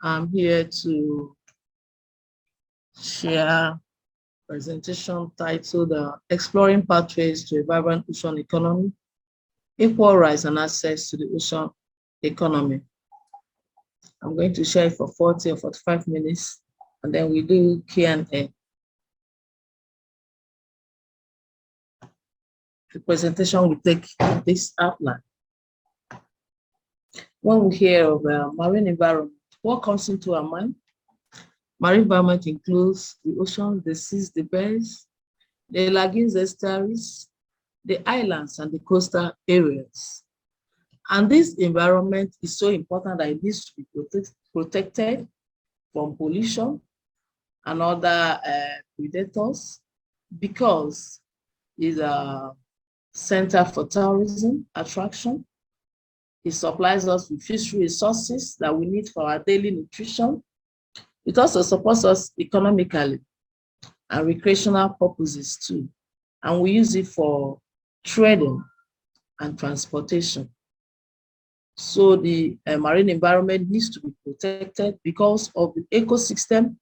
I'm here to share presentation titled Exploring Pathways to a Vibrant Ocean Economy, Equal Rights and Access to the Ocean Economy. I'm going to share it for 40 or 45 minutes, and then we do Q&A. The presentation will take this outline. When we hear of marine environment, what comes into our mind? Marine environment includes the ocean, the seas, the bays, the lagoons, estuaries, the islands, and the coastal areas. And this environment is so important that it needs to be protected from pollution and other predators, because it's a center for tourism attraction. It supplies us with fish resources that we need for our daily nutrition. It also supports us economically and recreational purposes too. And we use it for trading and transportation. So the marine environment needs to be protected because of the ecosystem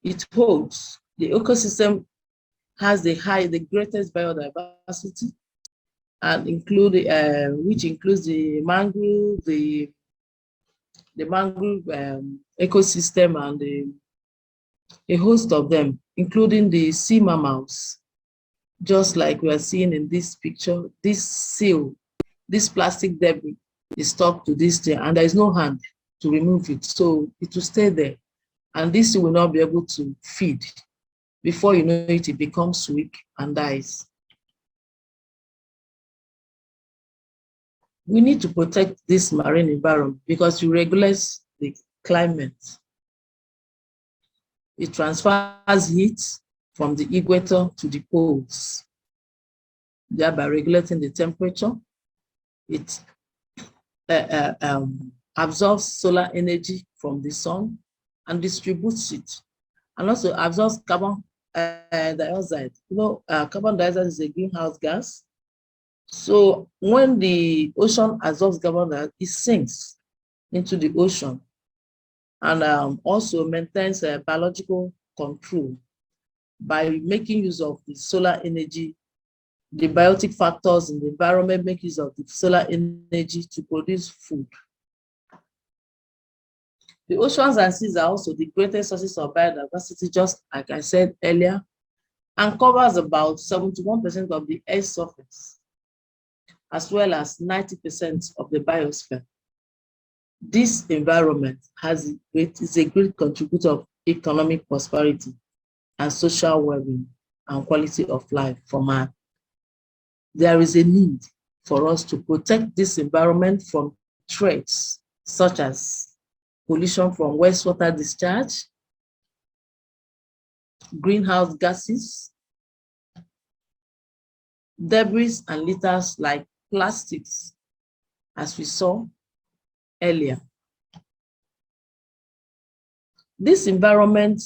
it holds. The ecosystem has the greatest biodiversity, and which includes the mangrove, the mangrove ecosystem, and a host of them, including the sea mammals. Just like we are seeing in this picture, this seal, this plastic debris is stuck to this thing, and there is no hand to remove it, so it will stay there, and this seal will not be able to feed. Before you know it, it becomes weak and dies. We need to protect this marine environment because it regulates the climate. It transfers heat from the equator to the poles, thereby regulating the temperature. It absorbs solar energy from the sun and distributes it, and also absorbs carbon dioxide. Carbon dioxide is a greenhouse gas. So when the ocean absorbs carbon dioxide, it sinks into the ocean, and also maintains biological control by making use of the solar energy. The biotic factors in the environment make use of the solar energy to produce food. The oceans and seas are also the greatest sources of biodiversity, just like I said earlier, and covers about 71% of the Earth's surface, as well as 90% of the biosphere. This environment is a great contributor of economic prosperity and social well-being and quality of life for man. There is a need for us to protect this environment from threats such as pollution from wastewater discharge, greenhouse gases, debris and litters like plastics, as we saw earlier. This environment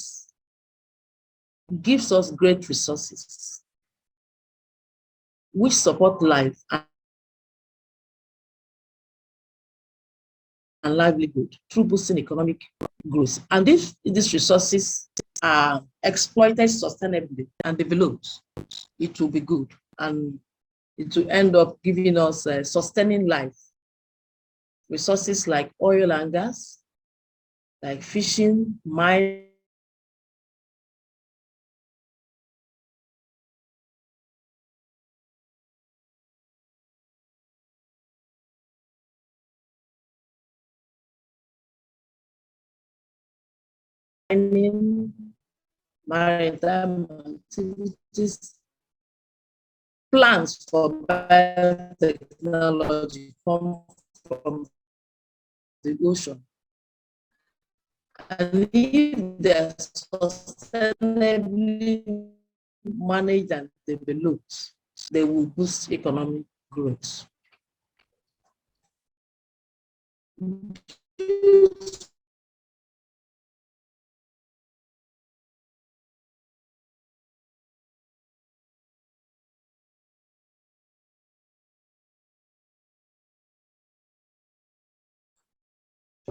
gives us great resources which support life and livelihood through boosting economic growth. And if these resources are exploited sustainably and developed, it will be good, and it will end up giving us sustaining life. Resources like oil and gas, like fishing, mining, maritime activities, plans for biotechnology come from the ocean. And if they're sustainably managed and developed, they will boost economic growth.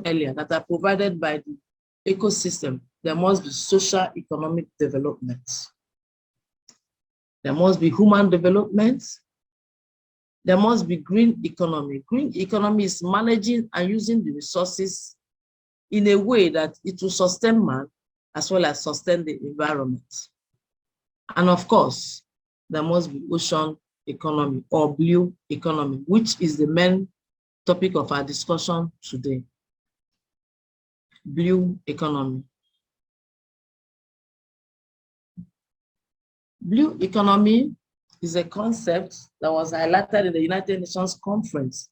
Earlier that are provided by the ecosystem, there must be social economic development. There must be human development. There must be green economy. Green economy is managing and using the resources in a way that it will sustain man as well as sustain the environment. And of course, there must be ocean economy or blue economy, which is the main topic of our discussion today. Blue economy. Blue economy is a concept that was highlighted in the United Nations Conference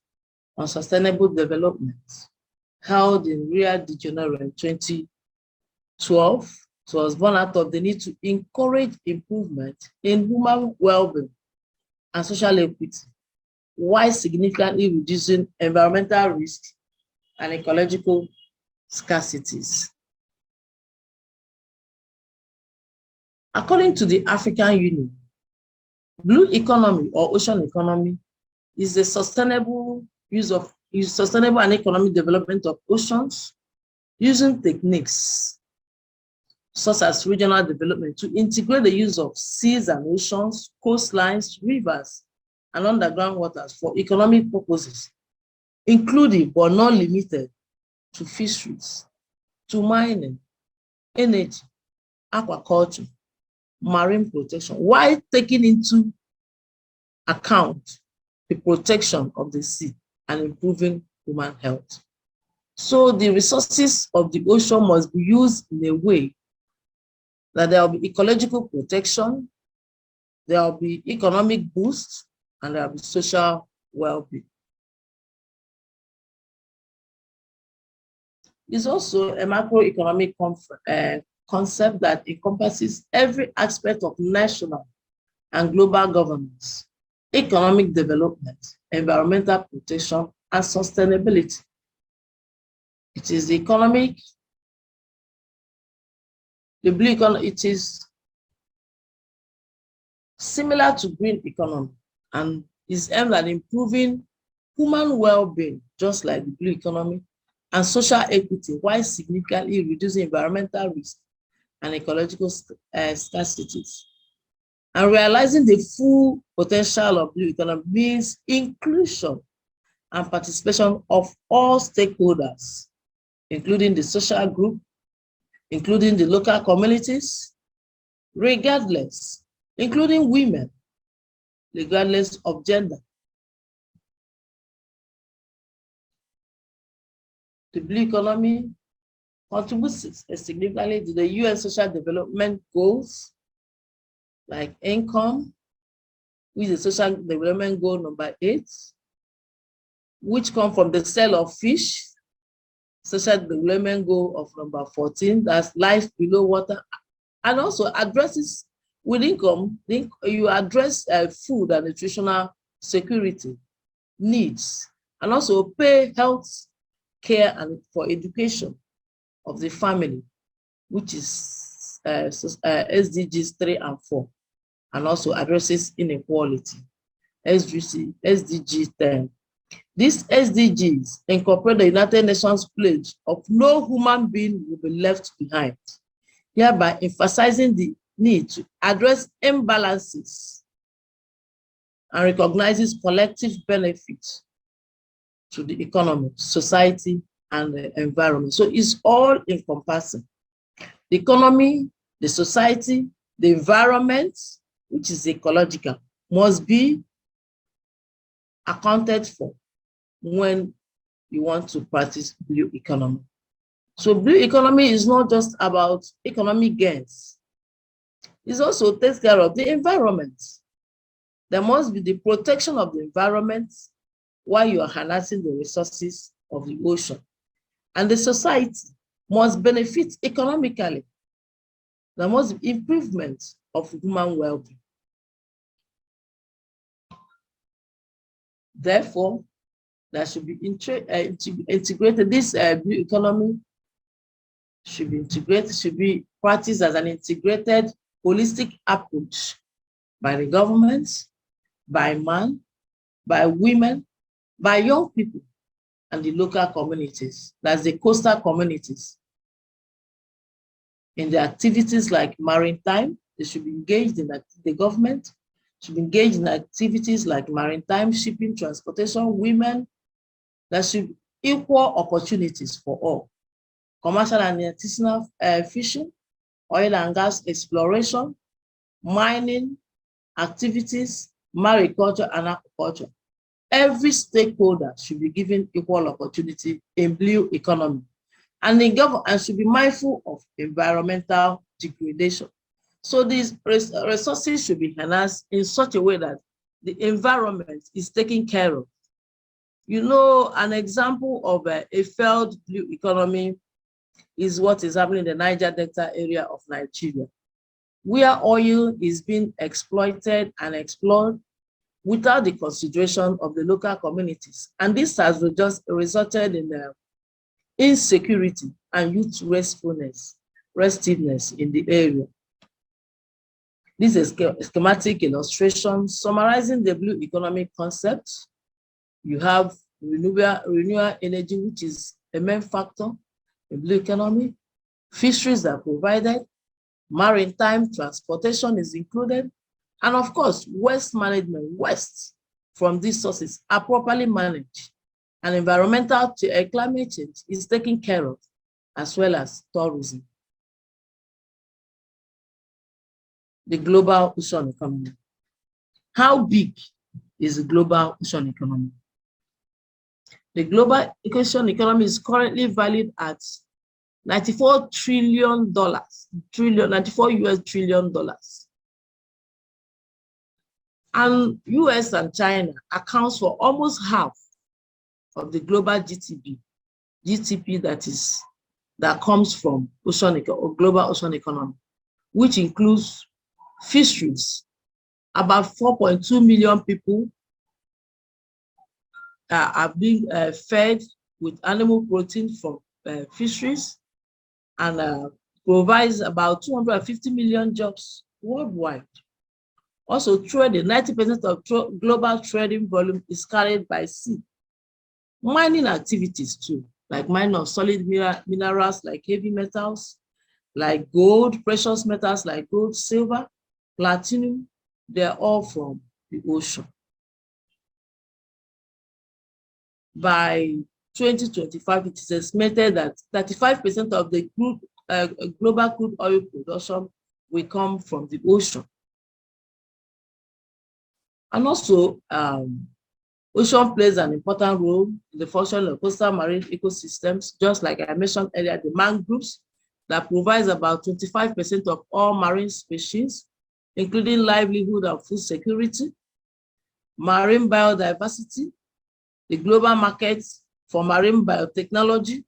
on Sustainable Development, held in Rio de Janeiro in 2012. It was born out of the need to encourage improvement in human well-being and social equity, while significantly reducing environmental risk and ecological scarcities. According to the African Union, blue economy or ocean economy is the sustainable and economic development of oceans using techniques such as regional development to integrate the use of seas and oceans, coastlines, rivers, and underground waters for economic purposes, including but not limited to fisheries, to mining, energy, aquaculture, marine protection, while taking into account the protection of the sea and improving human health. So the resources of the ocean must be used in a way that there will be ecological protection, there will be economic boost, and there will be social well-being. It's also a macroeconomic concept that encompasses every aspect of national and global governance, economic development, environmental protection, and sustainability. It is the blue economy, it is similar to green economy and is aimed at improving human well-being, just like the blue economy, and social equity, while significantly reducing environmental risk and ecological scarcities. And realizing the full potential of blue economy means inclusion and participation of all stakeholders, including the social group, including the local communities, regardless, including women, regardless of gender. The blue economy contributes significantly to the UN Social Development Goals, like income, which is Social Development Goal number 8, which come from the sale of fish, Social Development Goal of number 14, that's life below water, and also addresses with income, you address food and nutritional security needs, and also pay health care and for education of the family, which is SDGs 3 and 4, and also addresses inequality, SDG 10. These SDGs incorporate the United Nations pledge of no human being will be left behind, hereby emphasizing the need to address imbalances and recognizes collective benefits to the economy, society, and the environment. So it's all encompassing. The economy, the society, the environment, which is ecological, must be accounted for when you want to practice blue economy. So blue economy is not just about economic gains. It also takes care of the environment. There must be the protection of the environment while you are harnessing the resources of the ocean. And the society must benefit economically. There must be improvement of human well-being. Therefore, there should be integrated, this blue economy should be integrated, should be practiced as an integrated, holistic approach by the government, by man, by women, by young people, and the local communities, that's the coastal communities, in the activities like maritime. They should be engaged in the government should be engaged in activities like maritime, shipping, transportation, women. There should be equal opportunities for all. Commercial and artisanal fishing, oil and gas exploration, mining activities, mariculture and aquaculture. Every stakeholder should be given equal opportunity in blue economy, and the government should be mindful of environmental degradation. So these resources should be harnessed in such a way that the environment is taken care of. You know, an example of a failed blue economy is what is happening in the Niger Delta area of Nigeria, where oil is being exploited and explored without the consideration of the local communities. And this has just resulted in insecurity and youth restiveness in the area. This is a schematic illustration summarizing the blue economic concept. You have renewable energy, which is a main factor in blue economy. Fisheries are provided. Maritime transportation is included. And of course, waste management, waste from these sources are properly managed. And environmental climate change is taken care of, as well as tourism. The global ocean economy. How big is the global ocean economy? The global ocean economy is currently valued at $94 trillion, $94 US trillion. And US and China accounts for almost half of the global GDP that comes from global ocean economy, which includes fisheries. About 4.2 million people are being fed with animal protein from fisheries, and provides about 250 million jobs worldwide. Also, trading, 90% of global trading volume is carried by sea. Mining activities too, like mining of solid minerals like heavy metals, like gold, precious metals like gold, silver, platinum, they're all from the ocean. By 2025, it is estimated that 35% of the global crude oil production will come from the ocean. And also, ocean plays an important role in the function of coastal marine ecosystems, just like I mentioned earlier, the mangroves that provides about 25% of all marine species, including livelihood and food security, marine biodiversity, the global markets for marine biotechnology.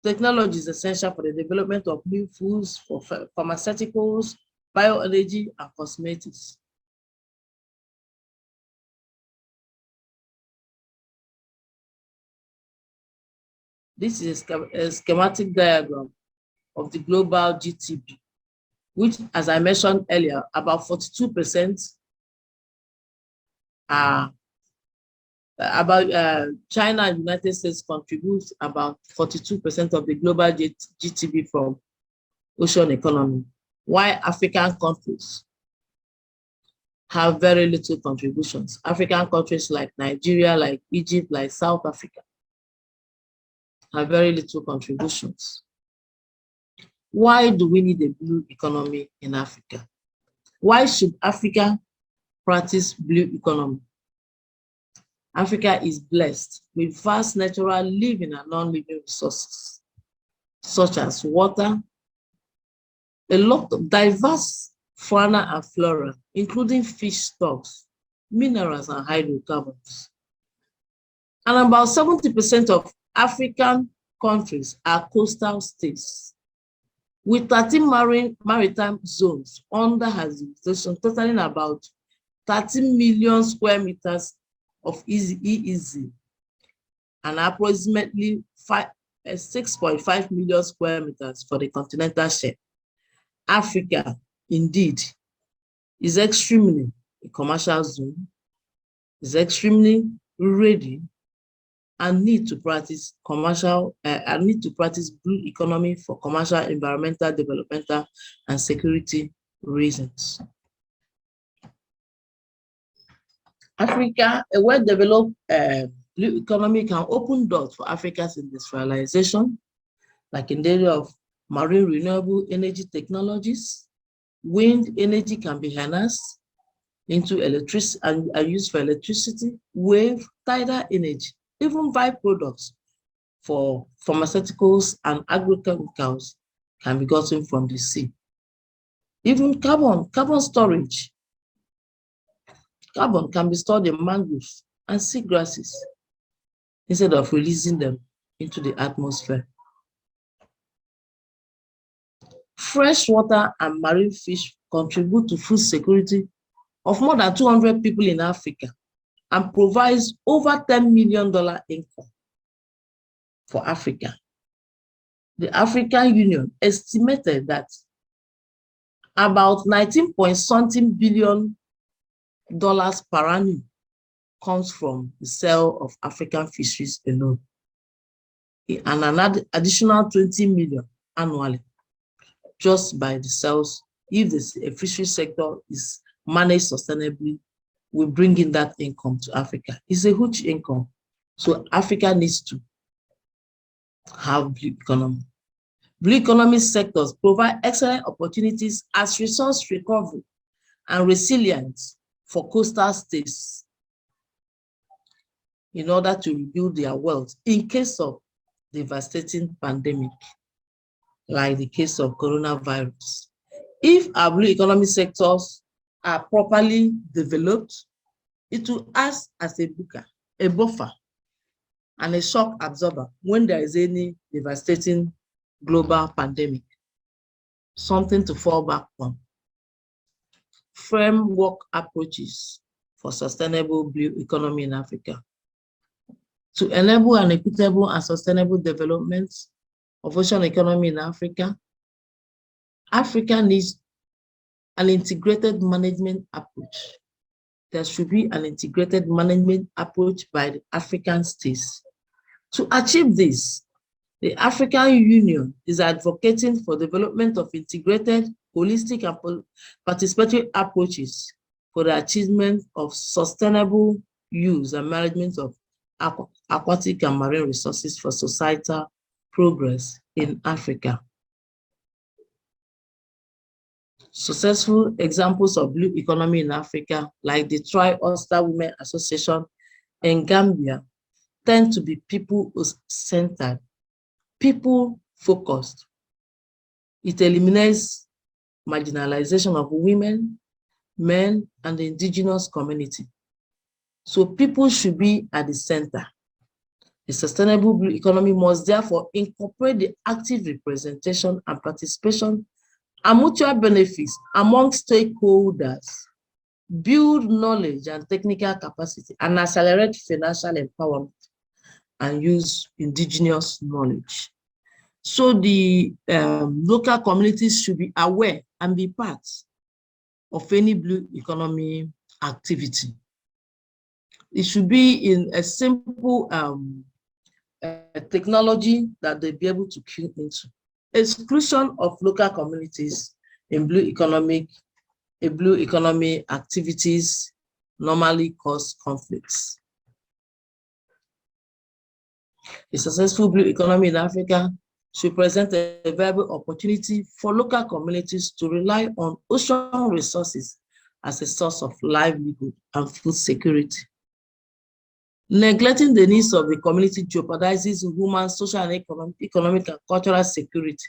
Technology is essential for the development of new foods, for pharmaceuticals, bioenergy, and cosmetics. This is a schematic diagram of the global GDP, which, as I mentioned earlier, about 42% are China and United States contribute about 42% of the global GDP from ocean economy, while African countries have very little contributions. African countries like Nigeria, like Egypt, like South Africa have very little contributions. Why do we need a blue economy in Africa? Why should Africa practice blue economy? Africa is blessed with vast natural living and non-living resources, such as water, a lot of diverse fauna and flora, including fish stocks, minerals, and hydrocarbons. And about 70% of African countries are coastal states, with 13 maritime zones under administration, totaling about 13 million square meters of EEZ, and approximately 6.5 million square meters for the continental shelf. Africa, indeed, is extremely a commercial zone, is extremely ready and need to practice blue economy for commercial, environmental, developmental, and security reasons. Africa, a well-developed blue economy can open doors for Africa's industrialization, like in the area of marine renewable energy technologies. Wind energy can be harnessed into electricity and used for electricity, wave, tidal energy, even byproducts for pharmaceuticals and agrochemicals can be gotten from the sea. Even carbon storage. Carbon can be stored in mangroves and seagrasses instead of releasing them into the atmosphere. Fresh water and marine fish contribute to food security of more than 200 people in Africa and provides over $10 million income for Africa. The African Union estimated that about 19-point-something billion per annum comes from the sale of African fisheries alone, and an additional 20 million annually just by the sales. If the fishery sector is managed sustainably, will bring in that income to Africa. It's a huge income. So Africa needs to have blue economy. Blue economy sectors provide excellent opportunities as resource recovery and resilience for coastal states in order to rebuild their wealth in case of devastating pandemic, like the case of coronavirus. If our blue economy sectors are properly developed, it will act as a buffer and a shock absorber when there is any devastating global pandemic, something to fall back on. Framework approaches for sustainable blue economy in Africa. To enable an equitable and sustainable development of ocean economy in Africa, Africa needs an integrated management approach. There should be an integrated management approach by the African states. To achieve this, the African Union is advocating for development of integrated, holistic, and participatory approaches for the achievement of sustainable use and management of aquatic and marine resources for societal progress in Africa. Successful examples of blue economy in Africa, like the Tri-Ulster Women Association in Gambia, tend to be people-centered, people-focused. It eliminates marginalization of women, men, and the indigenous community. So people should be at the center. The sustainable blue economy must therefore incorporate the active representation and participation and mutual benefits among stakeholders, build knowledge and technical capacity, and accelerate financial empowerment and use indigenous knowledge. So the local communities should be aware and be part of any blue economy activity. It should be in a simple technology that they'll be able to tune into. Exclusion of local communities in blue economy activities normally cause conflicts. A successful blue economy in Africa should present a viable opportunity for local communities to rely on ocean resources as a source of livelihood and food security. Neglecting the needs of the community jeopardizes human, social, and economic and cultural security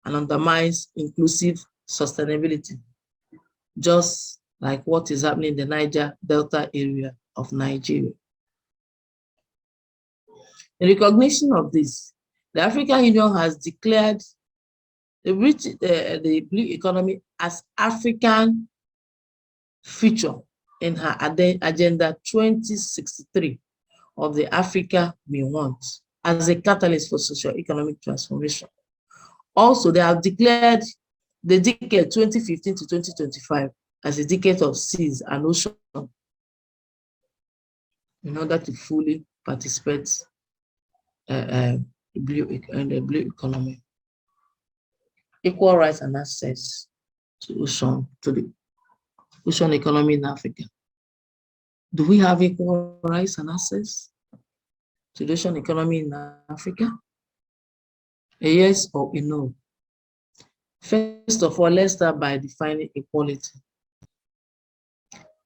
and undermines inclusive sustainability, just like what is happening in the Niger Delta area of Nigeria. In recognition of this, the African Union has declared the blue economy as African future in her Agenda 2063 of the Africa We Want as a catalyst for socio-economic transformation. Also, they have declared the decade 2015 to 2025 as a decade of seas and ocean in order to fully participate in the blue economy. Equal rights and access to the ocean economy in Africa. Do we have equal rights and access to the ocean economy in Africa? A yes or a no? First of all, let's start by defining equality.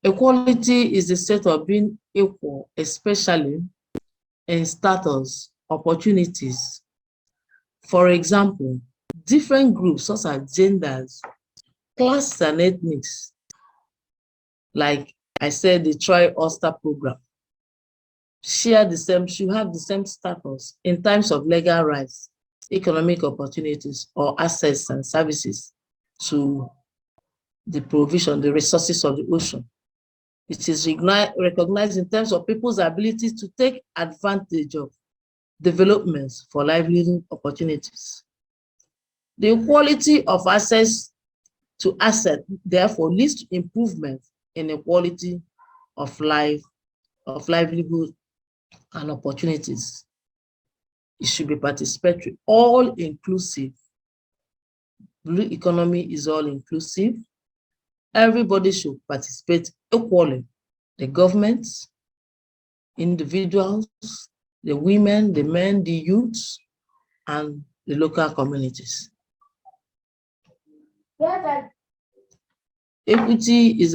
Equality is the state of being equal, especially in status, opportunities. For example, different groups such as genders, classes, and ethnics, like I said, the Tri-Ulster program, should have the same status in terms of legal rights, economic opportunities, or access and services to the provision, the resources of the ocean. It is recognized in terms of people's ability to take advantage of developments for livelihood opportunities. The equality of access to asset, therefore, leads to improvement in the quality of life, of livelihood and opportunities. It should be participatory, all-inclusive. Blue economy is all-inclusive. Everybody should participate equally. The governments, individuals, the women, the men, the youths, and the local communities. Equity is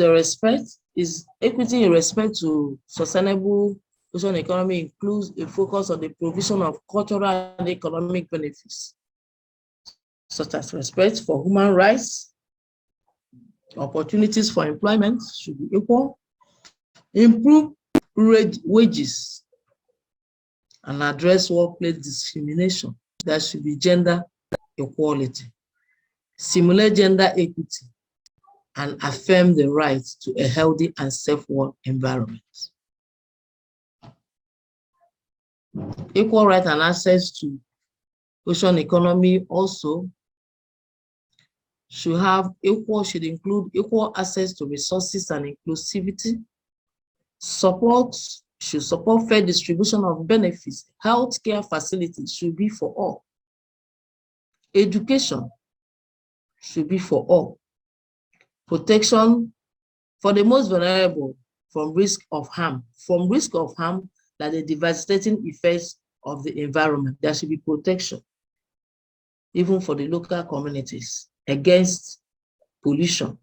equity in respect to sustainable ocean economy includes a focus on the provision of cultural and economic benefits, such as respect for human rights, opportunities for employment should be equal, improve wages, and address workplace discrimination. There should be gender equality, simulate gender equity, and affirm the right to a healthy and safe work environment. Equal right and access to ocean economy also should include equal access to resources and inclusivity. Should support fair distribution of benefits. Healthcare facilities should be for all. Education should be for all. Protection for the most vulnerable from risk of harm. From risk of harm, like the devastating effects of the environment, there should be protection, even for the local communities, against pollution.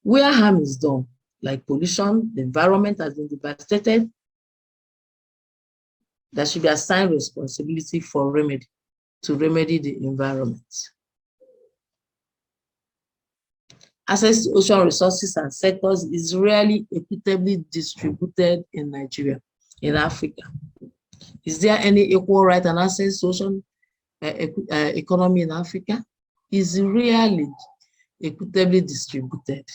Where harm is done, like pollution, the environment has been devastated, there should be assigned responsibility for to remedy the environment. Access to ocean resources and sectors is rarely equitably distributed in Nigeria, in Africa. Is there any equal right and access to ocean economy in Africa? Is rarely equitably distributed.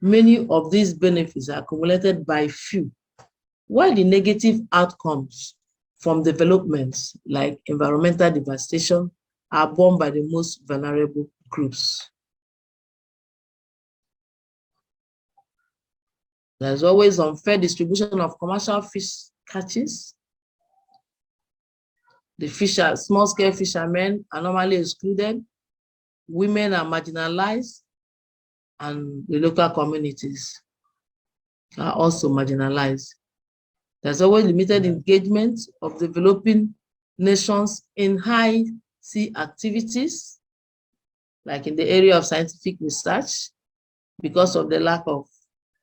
Many of these benefits are accumulated by few, while the negative outcomes from developments like environmental devastation are borne by the most vulnerable groups. There's always unfair distribution of commercial fish catches. The small-scale fishermen are normally excluded. Women are marginalized, and the local communities are also marginalized. There's always limited engagement of developing nations in high sea activities, like in the area of scientific research, because of the lack of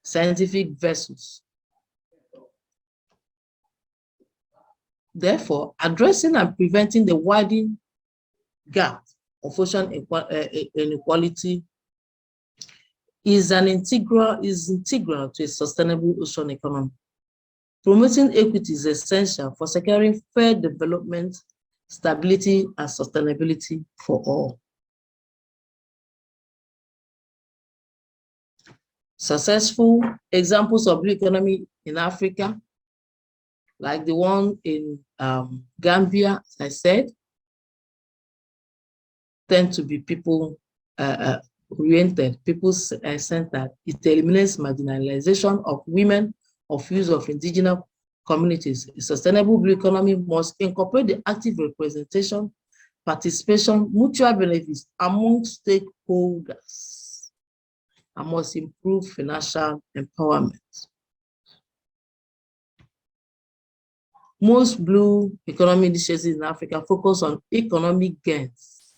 scientific vessels. Therefore, addressing and preventing the widening gap of ocean inequality is integral to a sustainable ocean economy. Promoting equity is essential for securing fair development, stability, and sustainability for all. Successful examples of blue economy in Africa, like the one in Gambia, as I said, tend to be people-oriented, people-centered. It eliminates marginalization of women, of use of indigenous communities. A sustainable blue economy must incorporate the active representation, participation, mutual benefits among stakeholders, and must improve financial empowerment. Most blue economy initiatives in Africa focus on economic gains,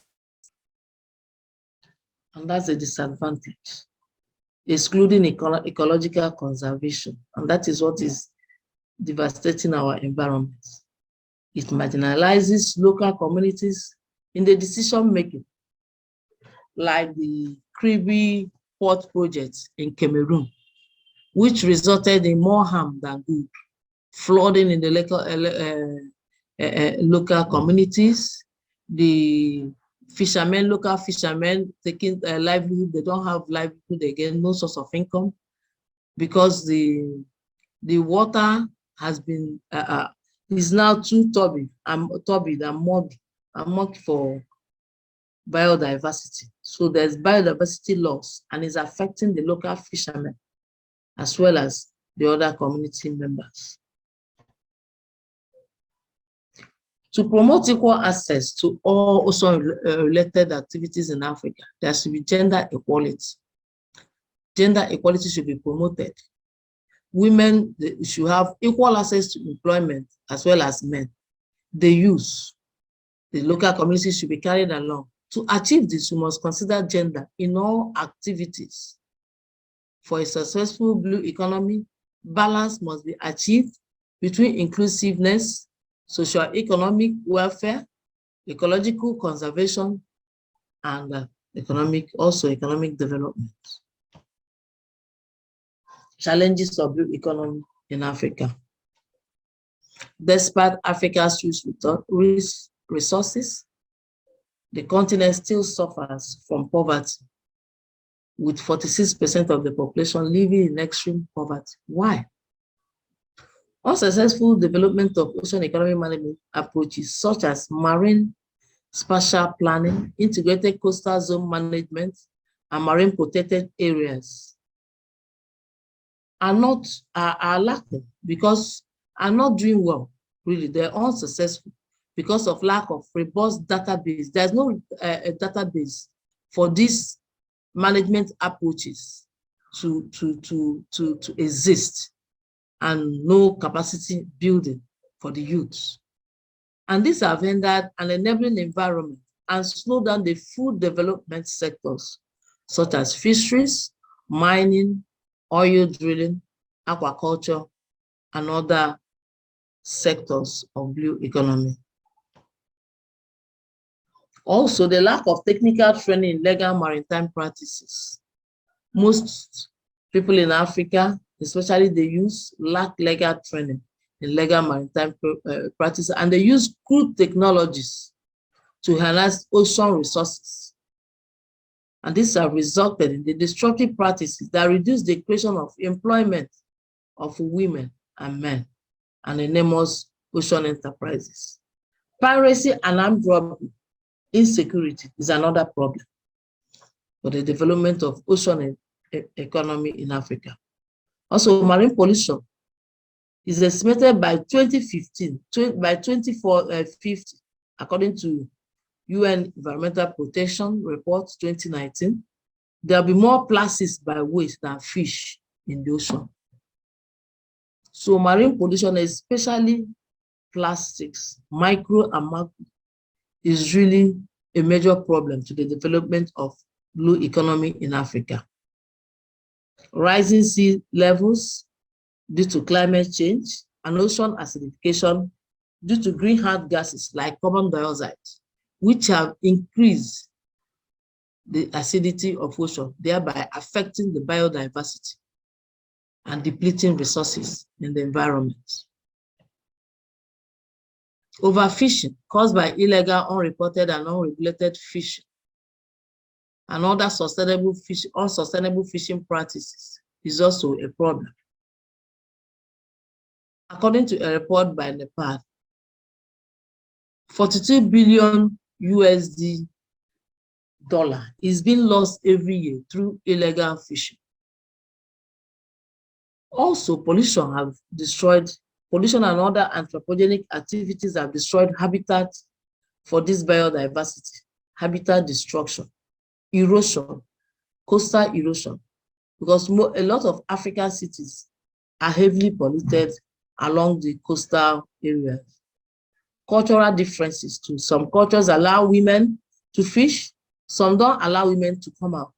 and that's a disadvantage, excluding ecological conservation, and that is what is devastating our environment. It marginalizes local communities in the decision making, like the Kribi port project in Cameroon, which resulted in more harm than good, flooding in the local communities, the fishermen, local fishermen taking livelihood, they don't have livelihood again, no source of income, because the water has been is now too turbid and murky for biodiversity. So there's biodiversity loss, and is affecting the local fishermen as well as the other community members. To promote equal access to all ocean-related activities in Africa, there should be gender equality. Gender equality should be promoted. Women should have equal access to employment as well as men. The youth, the local community should be carried along. To achieve this, we must consider gender in all activities. For a successful blue economy, balance must be achieved between inclusiveness, socio-economic welfare, ecological conservation, and economic development. Challenges of blue economy in Africa. Despite Africa's rich resources, the continent still suffers from poverty, with 46% of the population living in extreme poverty. Why? Unsuccessful development of ocean economy management approaches such as marine spatial planning, integrated coastal zone management, and marine protected areas are lacking, because are not doing well. Really, they're unsuccessful because of lack of robust database. There's no a database for these management approaches to exist, and no capacity building for the youth. And these have hindered an enabling environment and slowed down the food development sectors, such as fisheries, mining, oil drilling, aquaculture, and other sectors of blue economy. Also, the lack of technical training in legal maritime practices. Most people in Africa, especially the youth, lack legal training in legal maritime practices, and they use crude technologies to harness ocean resources. And these have resulted in the destructive practices that reduce the creation of employment of women and men, and enormous ocean enterprises. Piracy and armed robbery, insecurity is another problem for the development of ocean economy in Africa. Also, marine pollution is estimated by 2050, according to UN Environmental Protection Report 2019, there'll be more plastics by waste than fish in the ocean. So marine pollution, especially plastics, micro and macro, is really a major problem to the development of blue economy in Africa. Rising sea levels due to climate change and ocean acidification due to greenhouse gases like carbon dioxide, which have increased the acidity of ocean, thereby affecting the biodiversity and depleting resources in the environment. Overfishing caused by illegal, unreported, and unregulated fishing and other unsustainable fishing practices is also a problem. According to a report by Nepal, 42 billion USD is being lost every year through illegal fishing. Also, pollution have destroyed Pollution and other anthropogenic activities have destroyed habitat for this biodiversity, habitat destruction, erosion, coastal erosion, because a lot of African cities are heavily polluted along the coastal areas. Cultural differences too. Some cultures allow women to fish, some don't allow women to come out.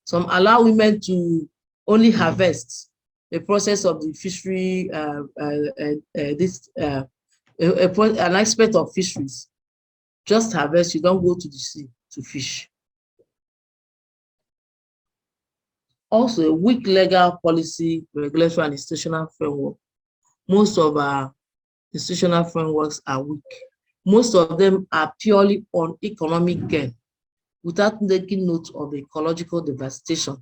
Some allow women to only harvest the process of the fishery, an aspect of fisheries. Just harvest, you don't go to the sea to fish. Also, a weak legal policy, regulatory, and institutional framework. Most of our institutional frameworks are weak. Most of them are purely on economic gain, without taking note of the ecological devastation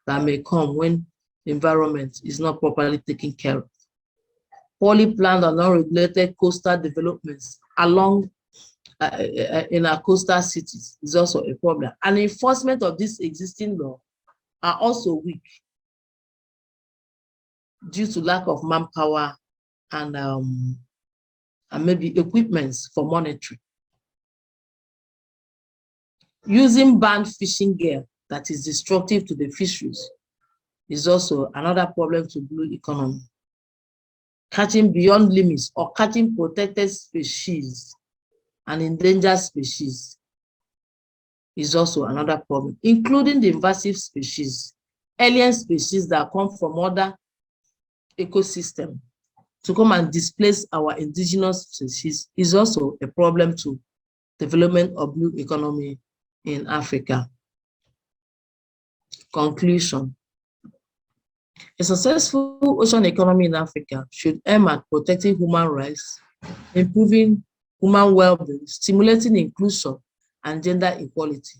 that may come when the environment is not properly taken care of. Poorly planned and unregulated coastal developments along in our coastal cities is also a problem. And enforcement of this existing law are also weak due to lack of manpower and maybe equipments for monitoring. Using banned fishing gear that is destructive to the fisheries is also another problem to blue economy. Catching beyond limits or catching protected species and endangered species is also another problem, including the invasive species, alien species that come from other ecosystems to come and displace our indigenous species is also a problem to development of blue economy in Africa. Conclusion. A successful ocean economy in Africa should aim at protecting human rights, improving human well-being, stimulating inclusion and gender equality,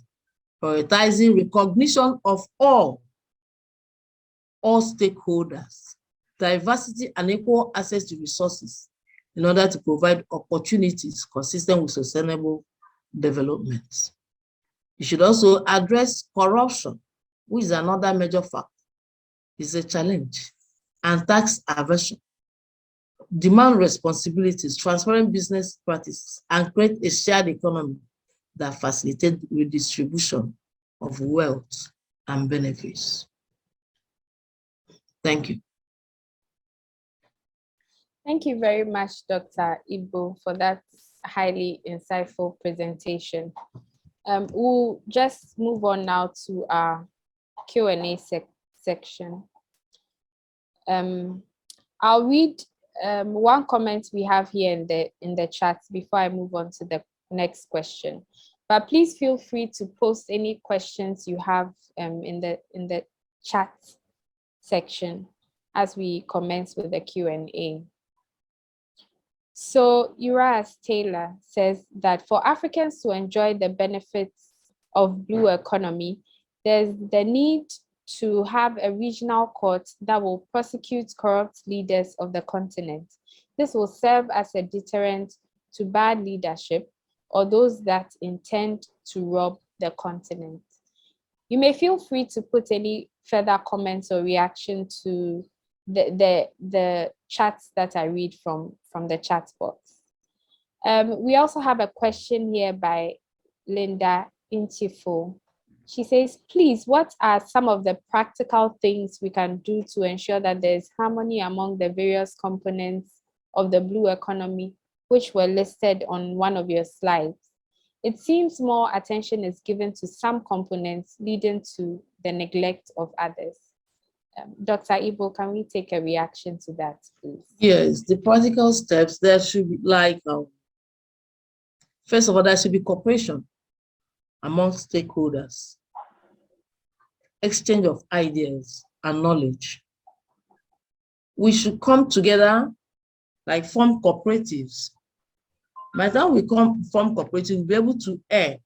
prioritizing recognition of all stakeholders, diversity and equal access to resources in order to provide opportunities consistent with sustainable development. You should also address corruption, which is another major factor. It's a challenge, and tax aversion. Demand responsibilities, transparent business practices, and create a shared economy that facilitates redistribution of wealth and benefits. Thank you. Thank you very much, Dr. Igbo, for that highly insightful presentation. We'll just move on now to our Q&A section. I'll read one comment we have here in the chat before I move on to the next question. But please feel free to post any questions you have in the chat section as we commence with the Q&A. So Uras Taylor says that for Africans to enjoy the benefits of blue economy, there's the need to have a regional court that will prosecute corrupt leaders of the continent. This will serve as a deterrent to bad leadership or those that intend to rob the continent. You may feel free to put any further comments or reaction to the chats that I read from the chat box. We also have a question here by Linda Intifo. She says, please, what are some of the practical things we can do to ensure that there's harmony among the various components of the blue economy, which were listed on one of your slides? It seems more attention is given to some components, leading to the neglect of others. Dr. Igbo, can we take a reaction to that, please? Yes, the practical steps, there should be like, first of all, there should be cooperation among stakeholders, exchange of ideas and knowledge. We should come together, like form cooperatives. By the time we form cooperatives, we'll be able to air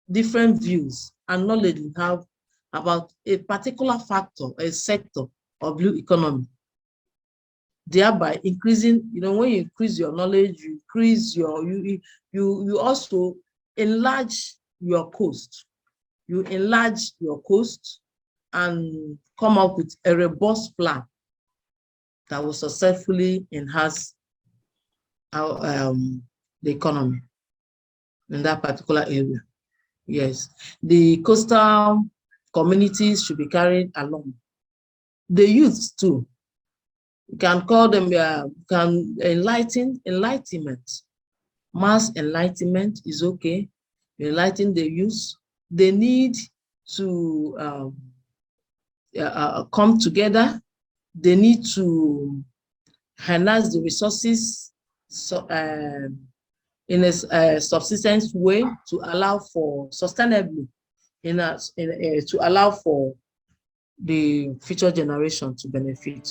different views and knowledge we have about a particular factor, a sector of blue economy, thereby increasing, when you increase your knowledge, you increase you also enlarge your coast. You enlarge your coast and come up with a robust plan that will successfully enhance our, the economy in that particular area. Yes, the coastal communities should be carried along. The youth too. You can call them, enlightenment. Mass enlightenment is okay. Enlighten the youth. They need to come together. They need to harness the resources in a subsistence way to allow for sustainably, to allow for the future generation to benefit.